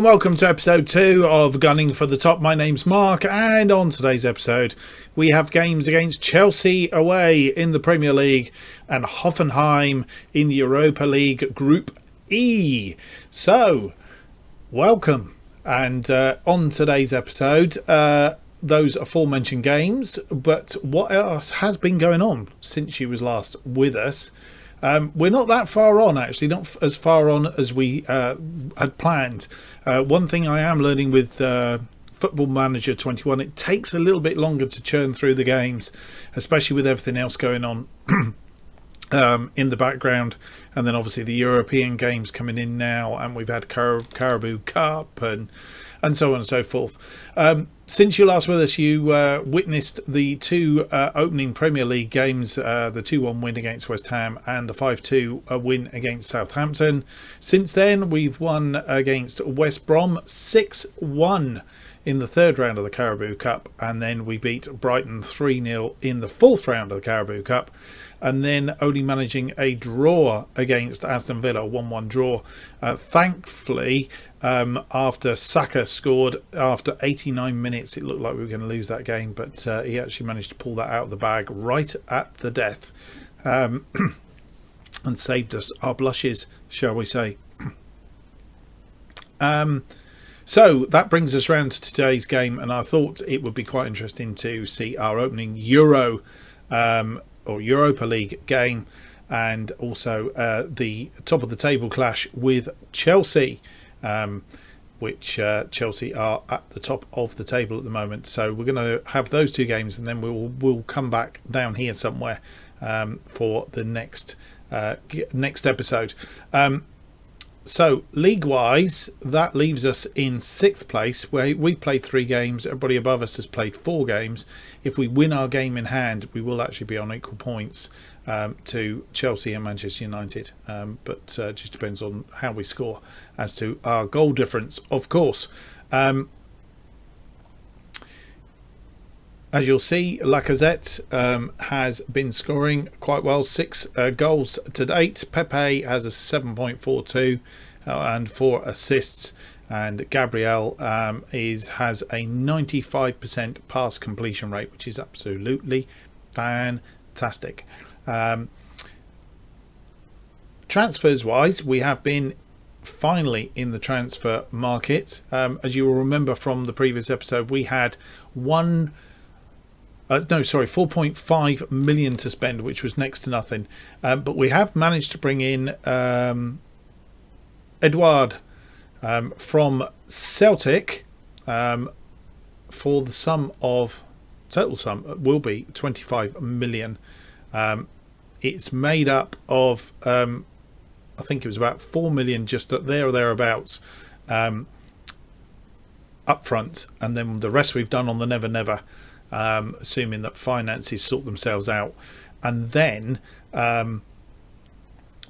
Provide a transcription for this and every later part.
welcome to episode 2 of Gunning for the Top. My name's Mark, and on today's episode we have games against Chelsea away in the Premier League and Hoffenheim in the Europa League Group E. So, welcome. And on today's episode, those aforementioned games, but what else has been going on since you was last with us? We're not that far on, actually, not as far on as we had planned. One thing I am learning with Football Manager 21, it takes a little bit longer to churn through the games, especially with everything else going on in the background. And then obviously the European games coming in now, and we've had Carabao Cup and so on and so forth. Since you last with us, you witnessed the two opening Premier League games, the 2-1 win against West Ham and the 5-2 win against Southampton. Since then, we've won against West Brom 6-1 in the third round of the Carabao Cup, and then we beat Brighton 3-0 in the fourth round of the Carabao Cup, and then only managing a draw against Aston Villa, 1-1 draw. Thankfully, after Saka scored after 89 minutes, it looked like we were going to lose that game, but he actually managed to pull that out of the bag right at the death, and saved us our blushes, shall we say. So that brings us round to today's game, and I thought it would be quite interesting to see our opening Euro or Europa League game, and also the top of the table clash with Chelsea, which Chelsea are at the top of the table at the moment. So we're going to have those two games, and then we'll come back down here somewhere for the next episode. So league-wise, that leaves us in 6th place, where we played 3 games. Everybody above us has played 4 games. If we win our game in hand, we will actually be on equal points to Chelsea and Manchester United. But just depends on how we score as to our goal difference, of course. As you'll see, Lacazette has been scoring quite well, 6 goals to date. Pepe has a 7.42 and 4 assists, and Gabriel has a 95% pass completion rate, which is absolutely fantastic. Transfers wise, we have been finally in the transfer market. As you will remember from the previous episode, we had 4.5 million to spend, which was next to nothing. But we have managed to bring in Edouard from Celtic for the total sum will be 25 million. It's made up of, I think it was about 4 million just there or thereabouts up front, and then the rest we've done on the Never Never. Assuming that finances sort themselves out, and then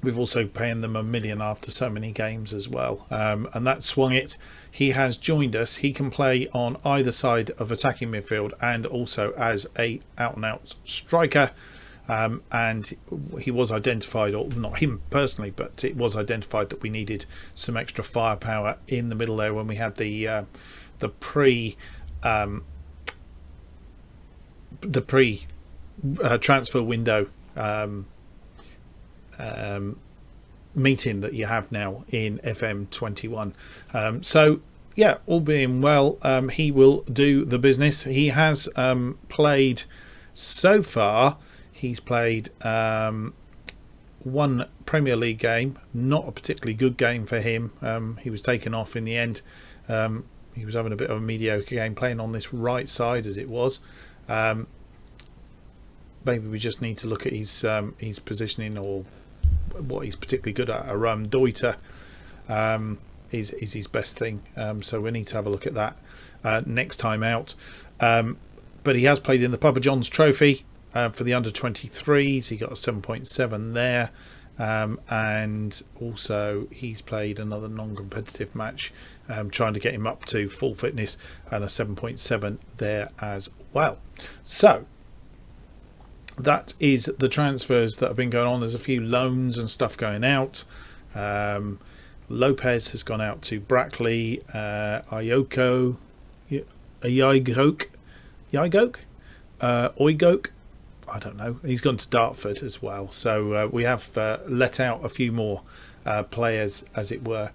we've also paying them $1 million after so many games as well, and that swung it. He has joined us. He can play on either side of attacking midfield and also as a out-and-out striker, and he was identified, or not him personally, but it was identified that we needed some extra firepower in the middle there when we had the transfer window meeting that you have now in FM21. So yeah, all being well, he will do the business. He has played so far. He's played 1 Premier League game, not a particularly good game for him. He was taken off in the end. He was having a bit of a mediocre game, playing on this right side as it was. Maybe we just need to look at his positioning, or what he's particularly good at. Deuter is his best thing, so we need to have a look at that next time out. But he has played in the Papa John's Trophy for the under-23s. He got a 7.7 there, and also he's played another non-competitive match, trying to get him up to full fitness, and a 7.7 there as well. So that is the transfers that have been going on. There's a few loans and stuff going out. Lopez has gone out to Brackley. Oigok, I don't know. He's gone to Dartford as well. So we have let out a few more players, as it were.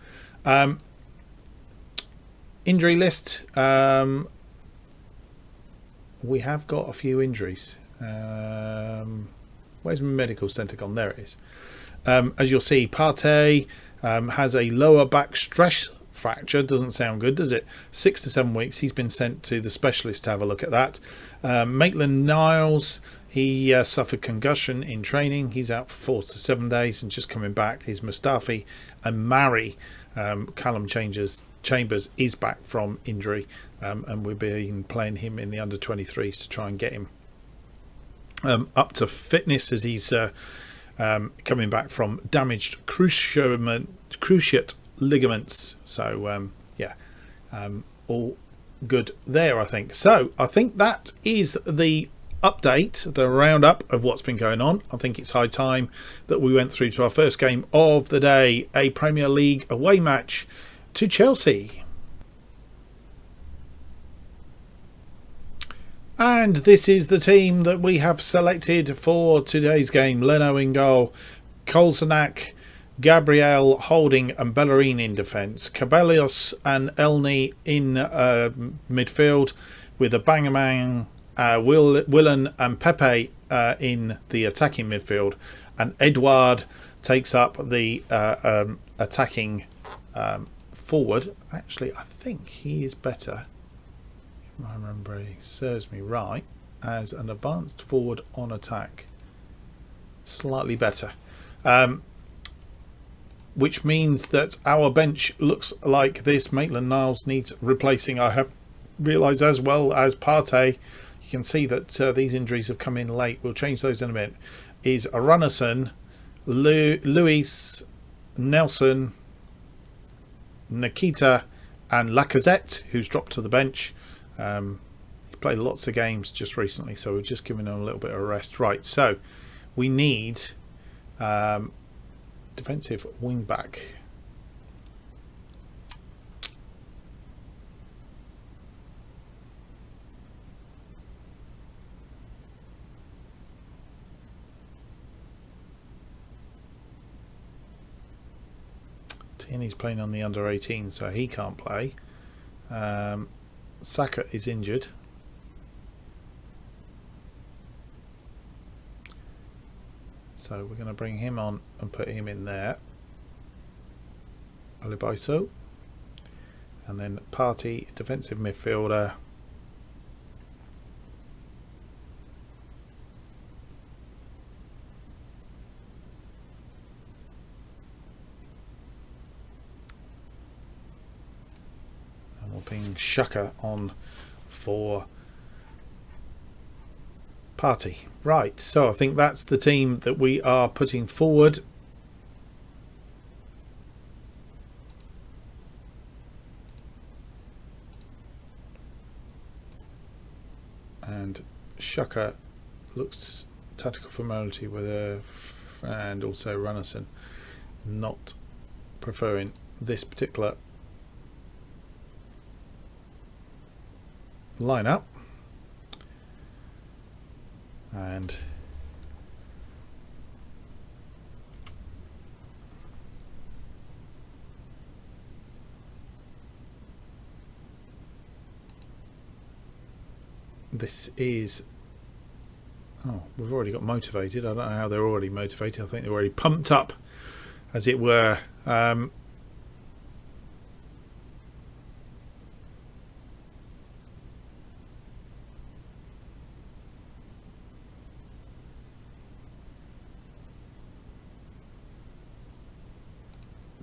Injury list. We have got a few injuries. Where's my medical centre gone? There it is. As you'll see, Partey has a lower back stress fracture. Doesn't sound good, does it? 6 to 7 weeks. He's been sent to the specialist to have a look at that. Maitland-Niles, he suffered concussion in training. He's out for 4 to 7 days, and just coming back is Mustafi. And Mari, Callum Chambers is back from injury, and we've been playing him in the under-23s to try and get him up to fitness, as he's coming back from damaged cruciate ligaments. So all good there, I think. So I think that is the update, the roundup of what's been going on. I think it's high time that we went through to our first game of the day, a Premier League away match to Chelsea. And this is the team that we have selected for today's game. Leno in goal, Kolasinac, Gabriel, Holding and Bellerin in defence. Cabellos and Elney in midfield, with a Bangerman, Willen and Pepe in the attacking midfield. And Edouard takes up the attacking forward. Actually, I think he is better, if my memory serves me right, as an advanced forward on attack. Slightly better. Which means that our bench looks like this. Maitland-Niles needs replacing, I have realised, as well as Partey. You can see that these injuries have come in late. We'll change those in a minute. Is Runnison, Luis, Nelson, Nikita and Lacazette, who's dropped to the bench. He played lots of games just recently, so we're just giving him a little bit of a rest. Right, so we need defensive wing back. Tierney's playing on the under 18, so he can't play. Saka is injured. So we're going to bring him on and put him in there. Alibaiso. And then Partey, defensive midfielder. And we'll bring Shaka on for Partey. Right, so I think that's the team that we are putting forward. And Shaka looks tactical familiarity with her, and also Runnison not preferring this particular lineup. And this is, we've already got motivated. I don't know how they're already motivated. I think they're already pumped up, as it were.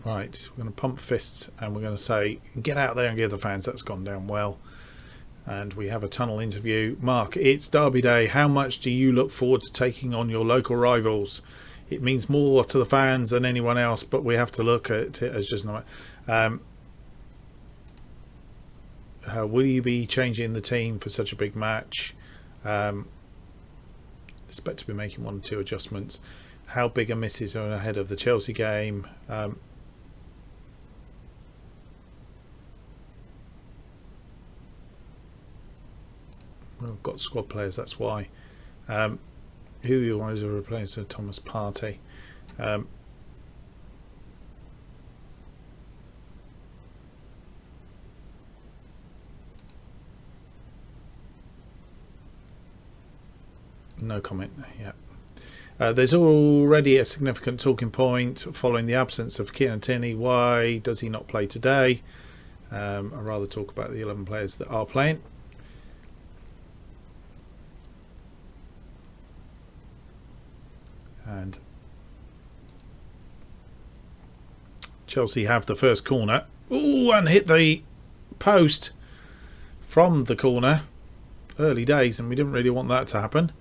Right, we're going to pump fists and we're going to say, get out there and give the fans that's gone down well. And we have a tunnel interview. Mark, it's Derby Day. How much do you look forward to taking on your local rivals? It means more to the fans than anyone else, but we have to look at it as just not. Will you be changing the team for such a big match? Expect to be making 1 or 2 adjustments. How big a misses are ahead of the Chelsea game? We've got squad players, that's why. Who was a replacement? Thomas Partey. No comment. Yeah. There's already a significant talking point following the absence of Kieran Tierney. Why does he not play today? I'd rather talk about the 11 players that are playing. And Chelsea have the first corner. Ooh, and hit the post from the corner. Early days, and we didn't really want that to happen.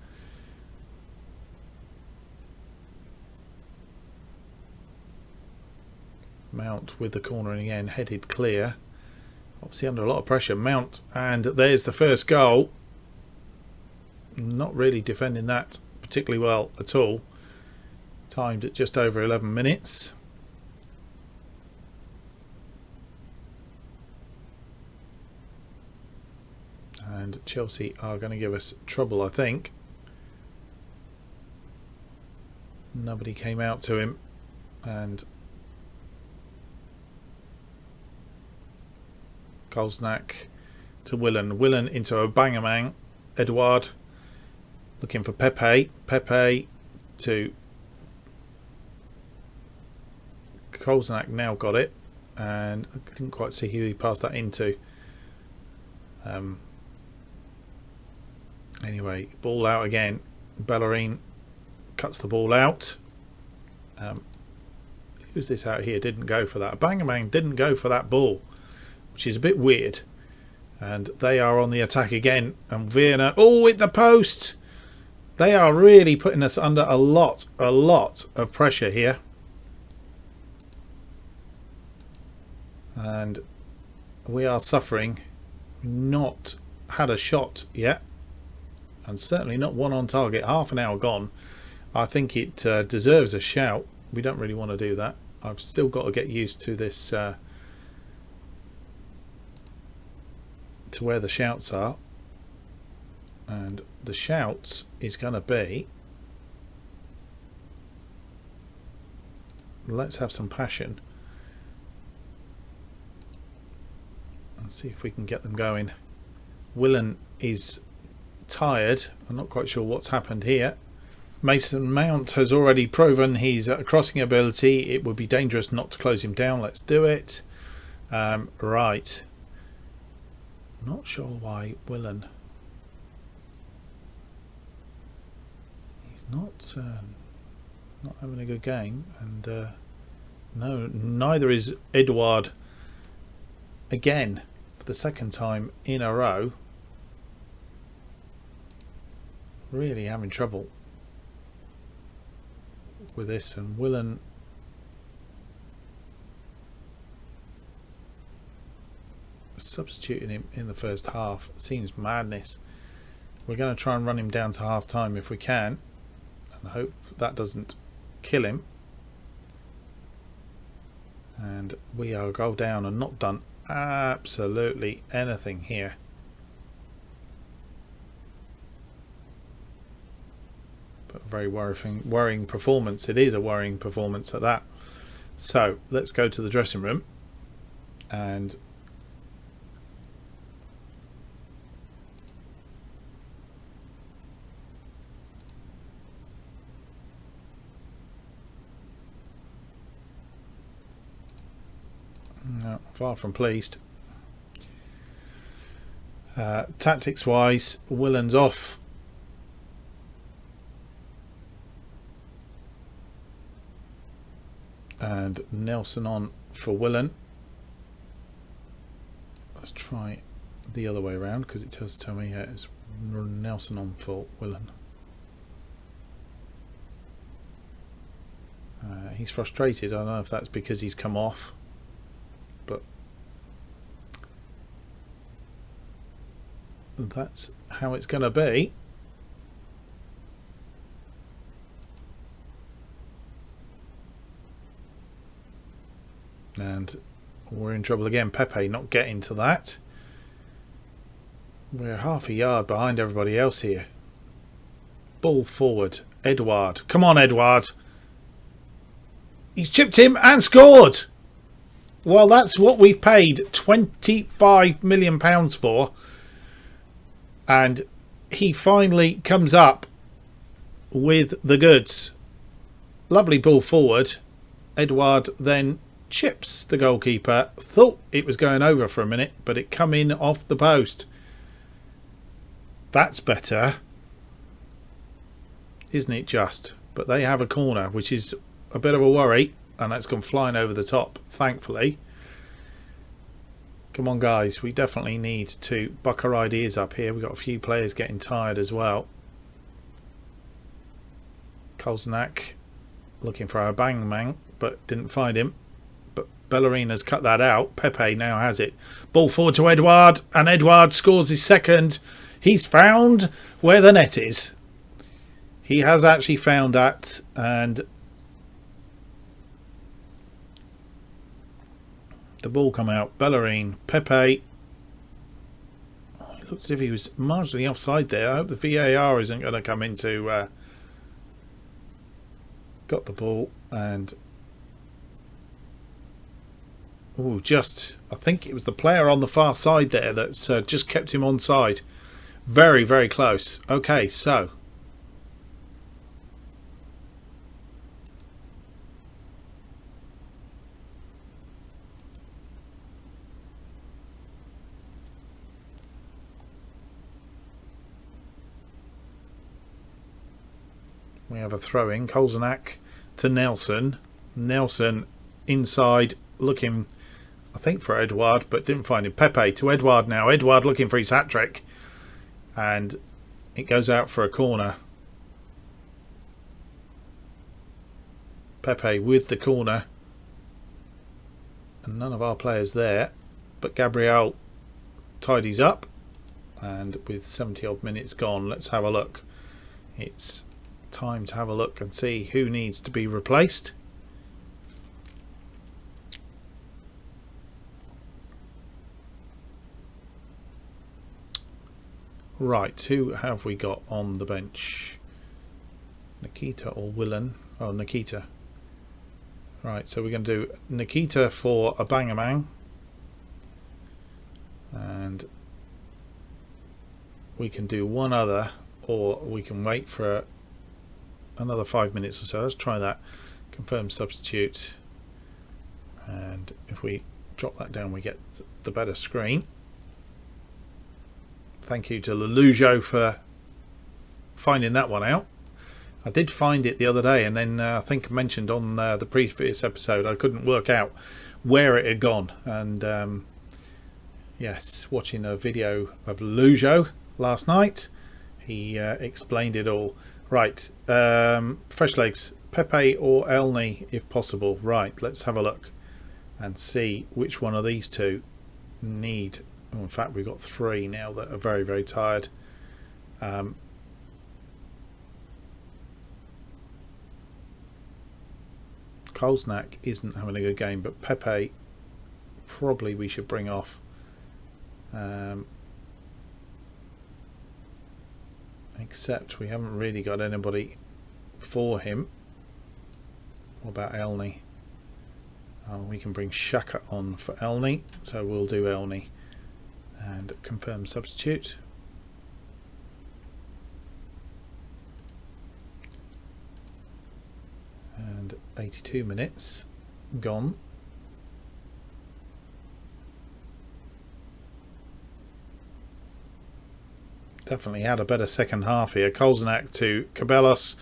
Mount with the corner in the end, headed clear. Obviously under a lot of pressure. Mount, and there's the first goal. Not really defending that particularly well at all. Timed at just over 11 minutes. And Chelsea are going to give us trouble, I think. Nobody came out to him, and Kolasinac to Willen. Willen into Aubameyang. Edouard looking for Pepe. Pepe to Kolasinac. Now got it, and I didn't quite see who he passed that into. Anyway, ball out again. Bellerin cuts the ball out. Who's this out here? Didn't go for that. Aubameyang didn't go for that ball, which is a bit weird. And they are on the attack again. And Werner, oh, hit the post. They are really putting us under a lot of pressure here. And we are suffering. Not had a shot yet. And certainly not one on target. Half an hour gone. I think it deserves a shout. We don't really want to do that. I've still got to get used to this, to where the shouts are. And the shouts is going to be, let's have some passion. And see if we can get them going. Willen is tired. I'm not quite sure what's happened here. Mason Mount has already proven his crossing ability. It would be dangerous not to close him down. Let's do it. Right. Not sure why Willen. He's not having a good game, and no, neither is Edouard. Again, for the second time in a row. Really having trouble with this, and Willen substituting him in the first half seems madness. We're going to try and run him down to half time if we can, and hope that doesn't kill him. And we are goal down and not done absolutely anything here. But a very worrying performance. It is a worrying performance at that. So let's go to the dressing room, and no, far from pleased. Tactics wise, Willen's off. And Nelson on for Willen. Let's try the other way around, because it does tell me it's Nelson on for Willen. He's frustrated. I don't know if that's because he's come off, but that's how it's going to be. And we're in trouble again. Pepe not getting to that. We're half a yard behind everybody else here. Ball forward. Edouard. Come on, Edouard. He's chipped him and scored. Well, that's what we've paid £25 million for. And he finally comes up with the goods. Lovely ball forward. Edouard then chips the goalkeeper. Thought it was going over for a minute, but it come in off the post. That's better, isn't it, just? But they have a corner, which is a bit of a worry, and that's gone flying over the top, thankfully. Come on, guys, we definitely need to buck our ideas up here. We've got a few players getting tired as well. Kolasinac looking for our bang man, but didn't find him. But Bellerin has cut that out. Pepe now has it. Ball forward to Edouard, and Edouard scores his second. He's found where the net is. He has actually found that, and the ball come out. Bellerin, Pepe. Oh, it looks as if he was marginally offside there. I hope the VAR isn't going to come into... got the ball and... Oh, just... I think it was the player on the far side there that's just kept him onside. Very, very close. Okay, so... we have a throw-in. Kolasinac to Nelson. Nelson inside, looking, I think, for Edouard, but didn't find him. Pepe to Edouard now. Edouard looking for his hat-trick. And it goes out for a corner. Pepe with the corner. And none of our players there. But Gabriel tidies up. And with 70-odd minutes gone, let's have a look. It's time to have a look and see who needs to be replaced. Right, who have we got on the bench? Nikita or Willen? Oh, Nikita. Right, so we're going to do Nikita for a Bangamang. And we can do one other, or we can wait for another 5 minutes or so. Let's try that. Confirm substitute. And if we drop that down, we get the better screen. Thank you to Lelujo for finding that one out. I did find it the other day, and then I think I mentioned on the previous episode I couldn't work out where it had gone. And yes, watching a video of Lelujo last night, he explained it all. Right, fresh legs, Pepe or Elney if possible. Right, let's have a look and see which one of these two need. Oh, in fact, we've got three now that are very, very tired. Kolasinac isn't having a good game, but Pepe probably we should bring off. Except we haven't really got anybody for him. What about Elney? Oh, we can bring Shaka on for Elney, so we'll do Elney. And confirm substitute. And 82 minutes gone. Definitely had a better second half here. Kolasinac to Cabellos,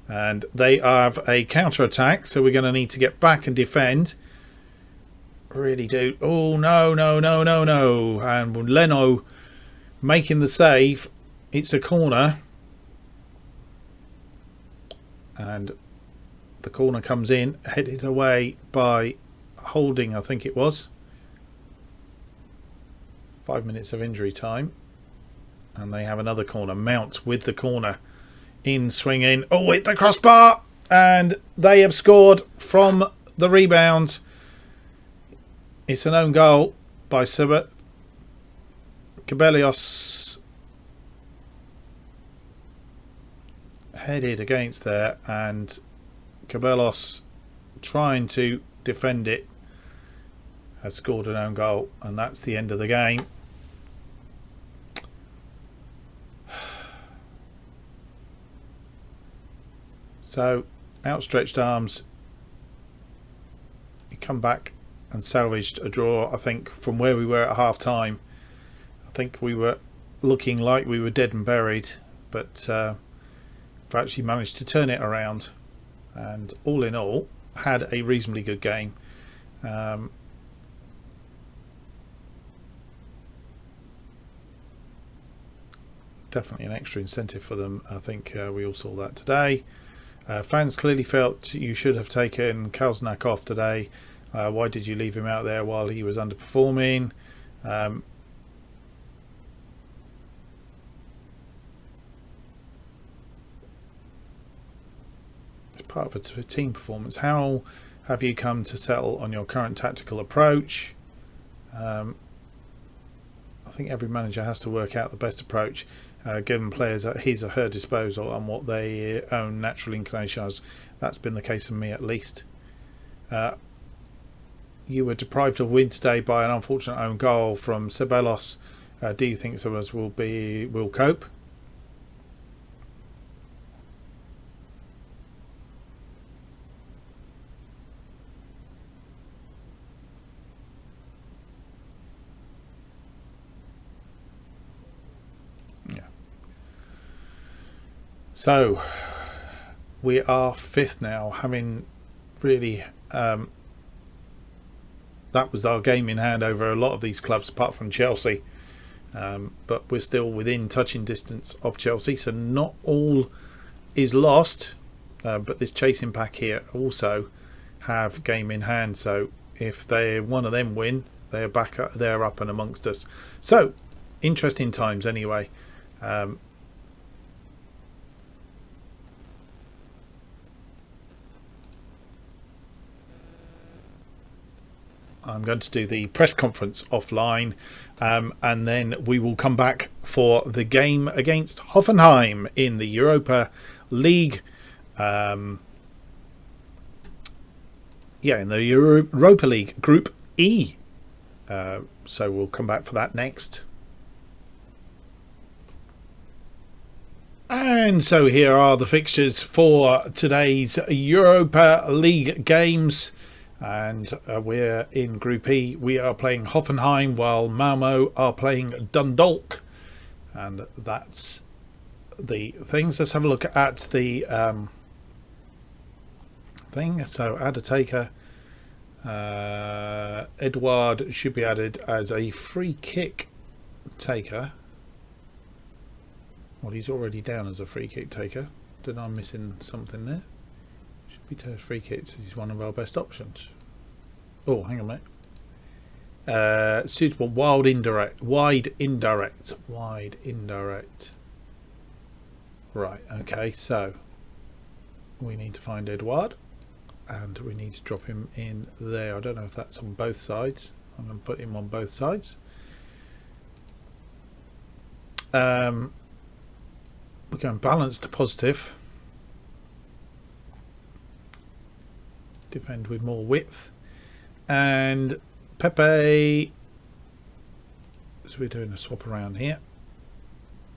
and they have a counter attack, so we're going to need to get back and defend. Really do. Oh, no, no, no, no, no. And Leno making the save. It's a corner. And the corner comes in, headed away by Holding, I think it was. 5 minutes of injury time. And they have another corner. Mount with the corner. In, swing in. Oh, hit the crossbar. And they have scored from the rebound. It's an own goal by Cabellos headed against there, and Cabellos, trying to defend it, has scored an own goal, and that's the end of the game. So, outstretched arms, you come back and salvaged a draw. I think from where we were at half time, I think we were looking like we were dead and buried, but we've actually managed to turn it around, and all in all had a reasonably good game. Definitely an extra incentive for them. I think we all saw that today. Fans clearly felt you should have taken Kalsnak off today. Why did you leave him out there while he was underperforming? It's part of a team performance. How have you come to settle on your current tactical approach? I think every manager has to work out the best approach, given players at his or her disposal and what their own natural inclinations. That's been the case for me, at least. You were deprived of win today by an unfortunate own goal from Ceballos. Do you think some of us will cope? So we are fifth now, having really that was our game in hand over a lot of these clubs apart from Chelsea, but we're still within touching distance of Chelsea, so not all is lost, but this chasing pack here also have game in hand, so if one of them win, they're up and amongst us. So interesting times anyway. I'm going to do the press conference offline, and then we will come back for the game against Hoffenheim in the Europa League. In the Europa League Group E. So we'll come back for that next. And so here are the fixtures for today's Europa League games. And we're in Group E. We are playing Hoffenheim while Malmo are playing Dundalk. And that's the things. Let's have a look at the thing. So add a taker. Edouard should be added as a free kick taker. Well, he's already down as a free kick taker. Did I missing something there? Free kicks is one of our best options. Oh, hang on a minute. Suitable wide indirect. Right, okay, so we need to find Edouard and we need to drop him in there. I don't know if that's on both sides. I'm going to put him on both sides. We're going balanced to positive. Defend with more width, and Pepe, so we're doing a swap around here.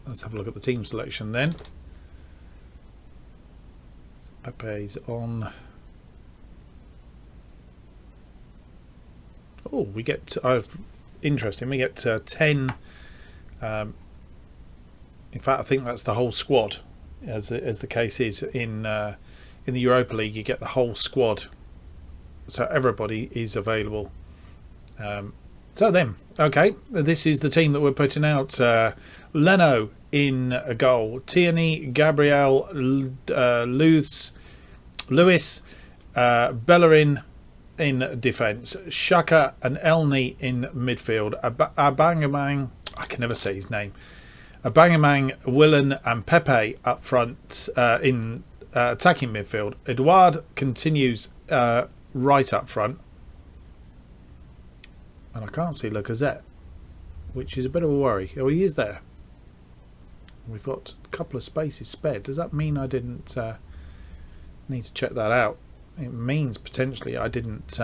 Let's have a look at the team selection then. So Pepe's on. Oh, we get interesting, we get 10 in fact I think that's the whole squad, as the case is in the Europa League. You get the whole squad, so everybody is available. So then, okay, this is the team that we're putting out. Leno in a goal, Tierney, Gabriel, Lewis, Bellerin in defence, Xhaka and Elney in midfield, Abangamang, I can never say his name, Abangamang, Willen and Pepe up front in attacking midfield. Edouard continues right up front, and I can't see Lacazette, which is a bit of a worry. Oh, he is there. We've got a couple of spaces spared. Does that mean I didn't need to check that out? It means potentially I didn't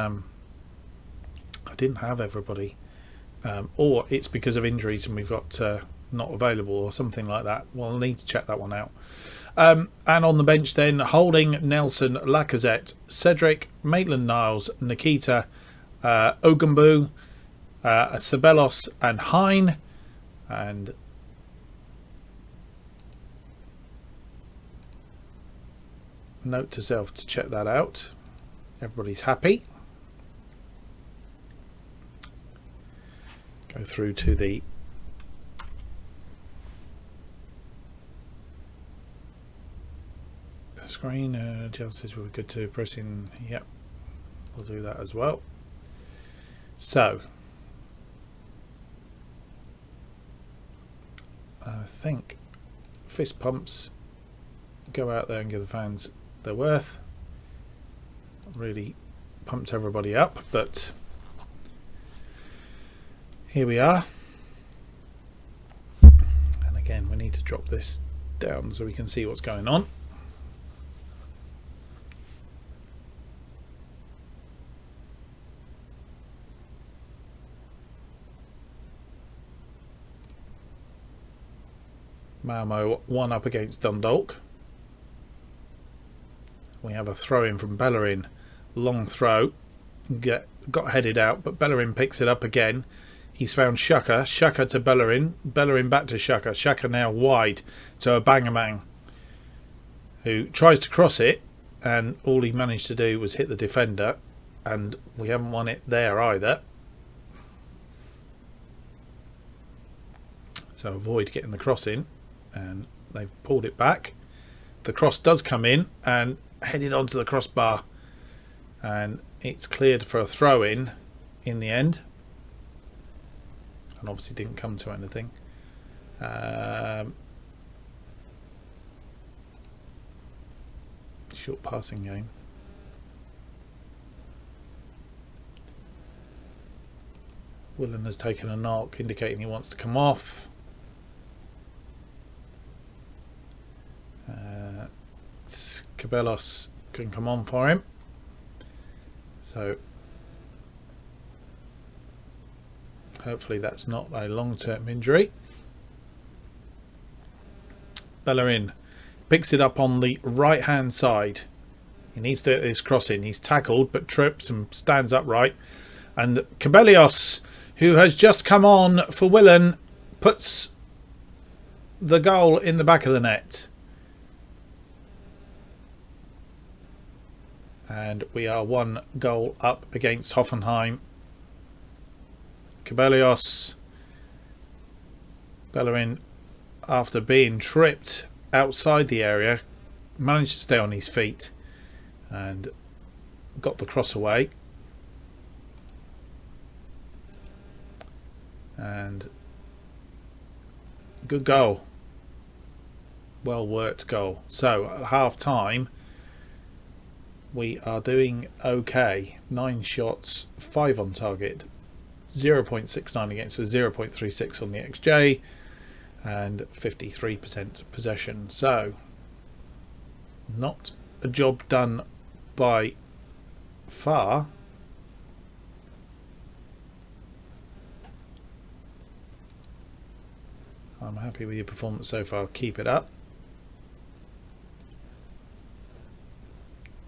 have everybody, or it's because of injuries and we've got not available or something like that. Well, I'll need to check that one out. And on the bench then, Holding, Nelson, Lacazette, Cedric, Maitland-Niles, Nikita, Ogumbu, Ceballos and Hine. And note to self to check that out. Everybody's happy. Go through to the screen. Jill says we're good to pressing. Yep, we'll do that as well. So I think fist pumps, go out there and give the fans their worth. Really pumped everybody up, but here we are. And again, we need to drop this down so we can see what's going on. Malmo 1 up against Dundalk. We have a throw in from Bellerin, long throw, got headed out, but Bellerin picks it up again. He's found Shaka to Bellerin, Bellerin back to Shaka now wide to Abangamang, who tries to cross it, and all he managed to do was hit the defender, and we haven't won it there either. So avoid getting the cross in, and they've pulled it back. The cross does come in and headed onto the crossbar, and it's cleared for a throw in the end, and obviously didn't come to anything. Short passing game. Willen has taken a knock indicating he wants to come off. Ceballos can come on for him. So hopefully that's not a long-term injury. Bellerin picks it up on the right hand side. He needs to get this crossing. He's tackled but trips and stands upright. And Ceballos, who has just come on for Willen, puts the goal in the back of the net. And we are 1 goal up against Hoffenheim. Ceballos, Bellerin, after being tripped outside the area, managed to stay on his feet and got the cross away. And good goal. Well worked goal. So at half time, we are doing okay. 9 shots, 5 on target, 0.69 against with 0.36 on the XJ, and 53% possession. So not a job done by far. I'm happy with your performance so far. Keep it up.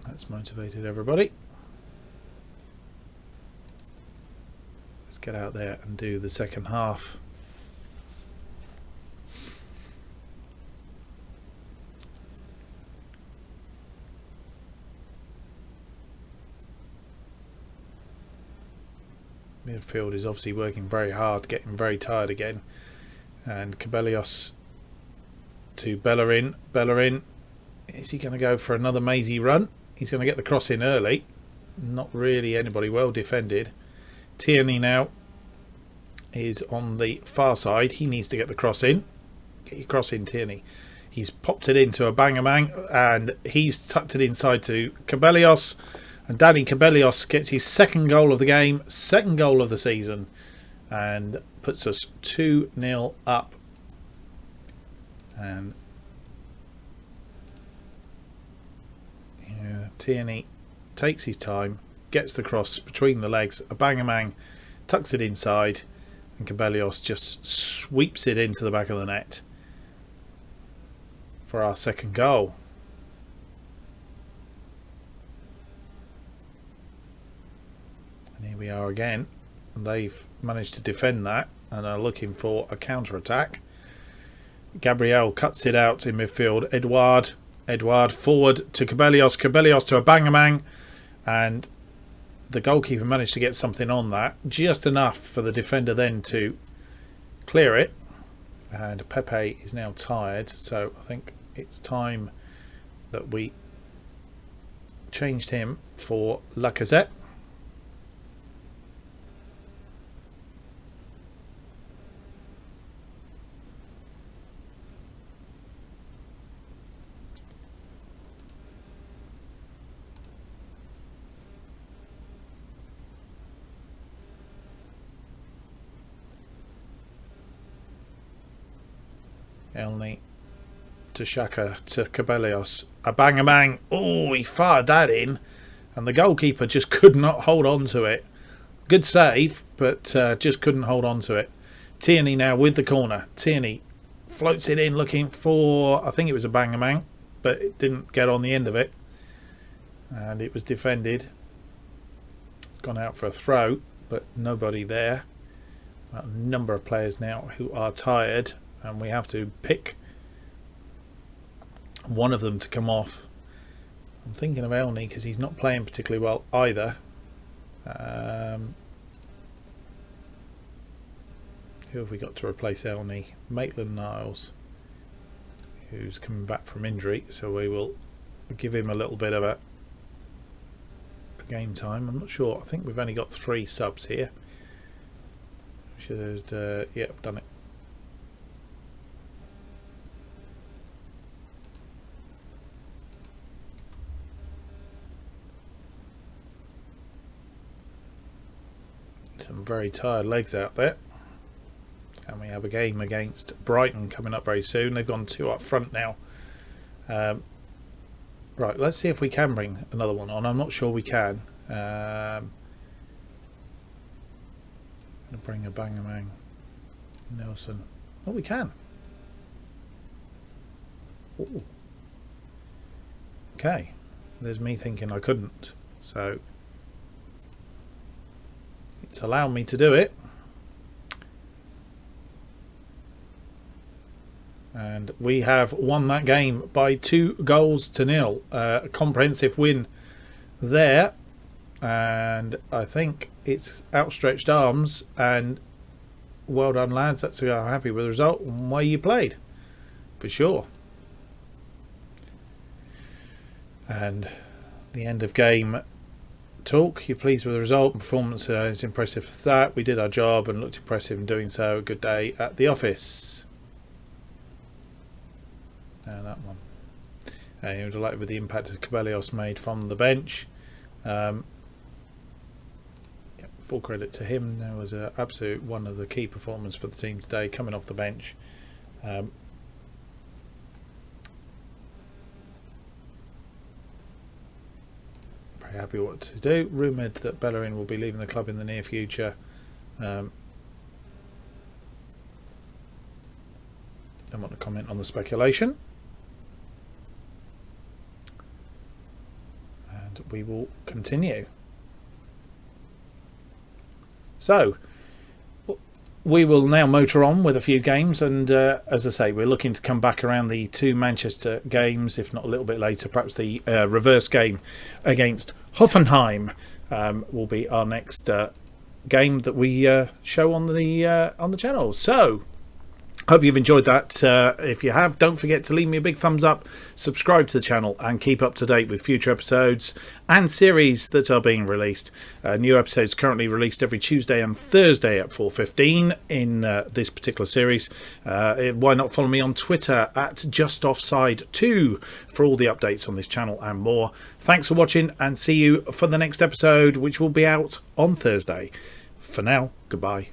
That's motivated everybody. Let's get out there and do the second half. Midfield is obviously working very hard, getting very tired again. And Ceballos to Bellerin. Bellerin, is he going to go for another mazy run? He's going to get the cross in early. Not really anybody well defended. Tierney now is on the far side. He needs to get the cross in. Get your cross in, Tierney. He's popped it into a Abangamang, and he's tucked it inside to Ceballos. And Danny Ceballos gets his 2nd goal of the game, 2nd goal of the season, and puts us 2-0 up. And Tierney takes his time, gets the cross between the legs, Abangamang tucks it inside, and Cabellos just sweeps it into the back of the net for our second goal. And here we are again. They've managed to defend that and are looking for a counter-attack. Gabriel cuts it out in midfield. Edouard forward to Cabellos. Cabellos to Abangamang. And the goalkeeper managed to get something on that. Just enough for the defender then to clear it. And Pepe is now tired. So I think it's time that we changed him for Lacazette. Elney to Xhaka to Cabellos. Abangamang. Oh, he fired that in. And the goalkeeper just could not hold on to it. Good save, but just couldn't hold on to it. Tierney now with the corner. Tierney floats it in looking for, I think it was Abangamang, but it didn't get on the end of it. And it was defended. It's gone out for a throw, but nobody there. A number of players now who are tired. And we have to pick one of them to come off. I'm thinking of Elney because he's not playing particularly well either. Who have we got to replace Elney? Maitland-Niles, who's coming back from injury. So we will give him a little bit of a game time. I'm not sure. I think we've only got 3 subs here. Should have done it. Some very tired legs out there. And we have a game against Brighton coming up very soon. They've gone 2 up front now. Right, let's see if we can bring another one on. I'm not sure we can. I'm going to bring a Bangamang Nelson. Oh, we can. Ooh. Okay. There's me thinking I couldn't. So it's allowed me to do it. And we have won that game by 2-0. A comprehensive win there. And I think it's outstretched arms. And well done, lads. That's I'm happy with the result and way you played. For sure. And the end of game talk. You're pleased with the result. Performance is impressive for that. We did our job and looked impressive in doing so. Good day at the office. And that one. You're delighted with the impact that Cabellos made from the bench. Full credit to him. There was an absolute one of the key performers for the team today, coming off the bench. Very happy what to do. Rumoured that Bellerin will be leaving the club in the near future. Don't want to comment on the speculation. And we will continue. So we will now motor on with a few games, and as I say, we're looking to come back around the 2 Manchester games, if not a little bit later. Perhaps the reverse game against Hoffenheim will be our next game that we show on the channel. So hope you've enjoyed that. If you have, don't forget to leave me a big thumbs up, subscribe to the channel, and keep up to date with future episodes and series that are being released. New episodes currently released every Tuesday and Thursday at 4:15 in this particular series. Why not follow me on Twitter at JustOffside2 for all the updates on this channel and more. Thanks for watching, and see you for the next episode, which will be out on Thursday. For now, goodbye.